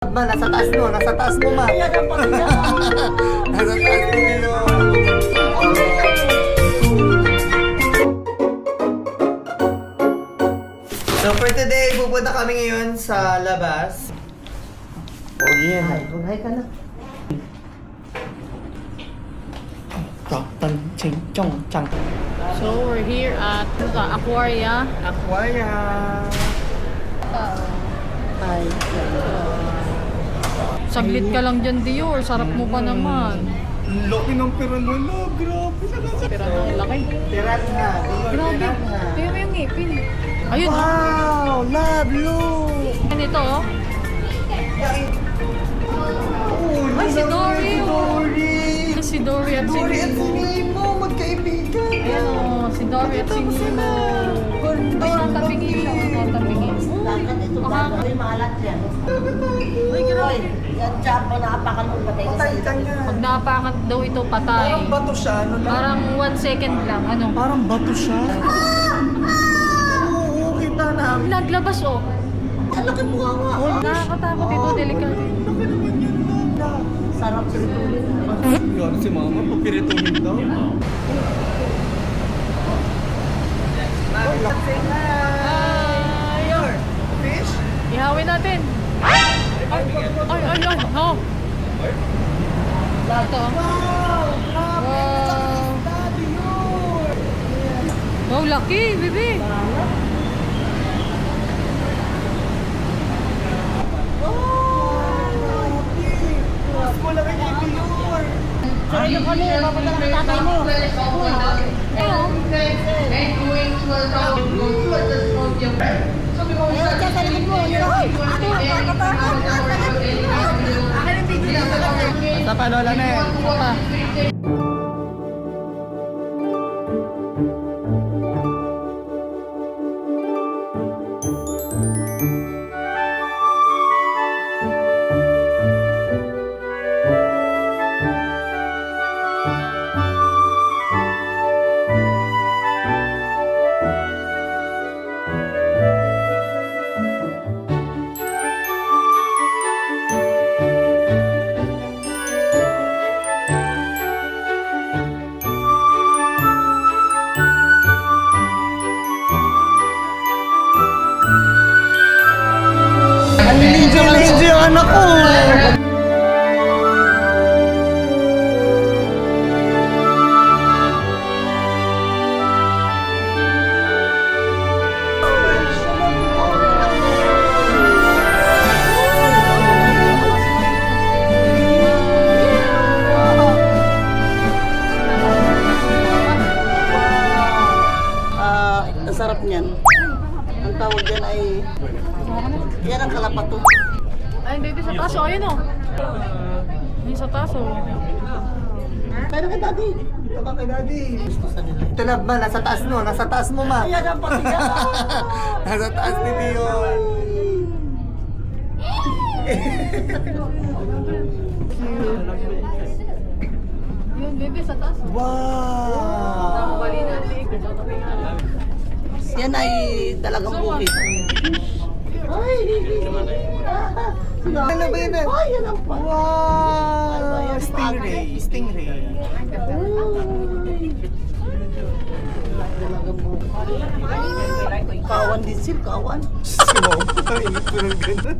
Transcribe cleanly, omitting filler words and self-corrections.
Ma, nasa taas mo, ma. Ayan ang pamilya. Nasa taas mo yun. So for today, pupunta kami ngayon sa labas. Oh yeah. Hi ka na. So we're here at Aquaria. Aquaria. Hi. Saglit ka lang dyan, Dior. Sarap mo pa naman. Laki ng piranolo. Grabe na. Pero ang laki. Piranha. Grabe. Tingnan mo yung ngipin. Ayun. Wow! Love, look! Yan ito, oh. Oh, Ay, si Dory, oh. Dory! Si Dory at si Dory at si Nemo. Nemo, magkaibigan. Ayan, oh. Si Dory at si Nemo. Ay, tatapingin siya. Tatapingin. Dagat ito. Baka- Ay, malat yan. Ay, grabe. Yan dyan pa nakapakan mo patay na Patay sa ka niya. Pag napakat daw ito, patay. Parang bato siya, ano lang? Parang 1 second lang. Ano? Parang bato siya. Oo, kita namin. Naglabas, oh. Ang laki mukha nga. Nakakatakot ito. Delikado. Laki naman yan, Lola. Sarap sinutulin. Grabe si mama, papirituhin daw. Ayun. Fish? Ihawin natin. Ay, oh. Ito. Wow! Wow. Daddy yun! Wow, laki, bebe. Mas malaki yung viewer. Sorry na kami. Papunta na tatay mo. Ayun, dyan sa likod mo. Yun ako. Akin ang video. Basta pa, Lola na eh. Pa. Ninja yung anak ko. Ang sarap niyan. Ang tawag dyan ay... Yan ang kalapato. Ay, baby, sa taso. Ayun, oh. Ayun sa taso. Pero kay daddy. Ito ka kay Daddy. Gusto sa nila. Ito love, ma, nasa taas mo, ma. Ayan ang pamilya. Nasa taas ni Dion. Yun, baby, sa taso. Wow! Bali natin. Yan ay talagang bukid. Ay, Ano ba yun? Ay, yan ang pa. Wow! Stingray. Talagang bukid. Kawan din sila, kawan. Si Mom, init ko ng ganun.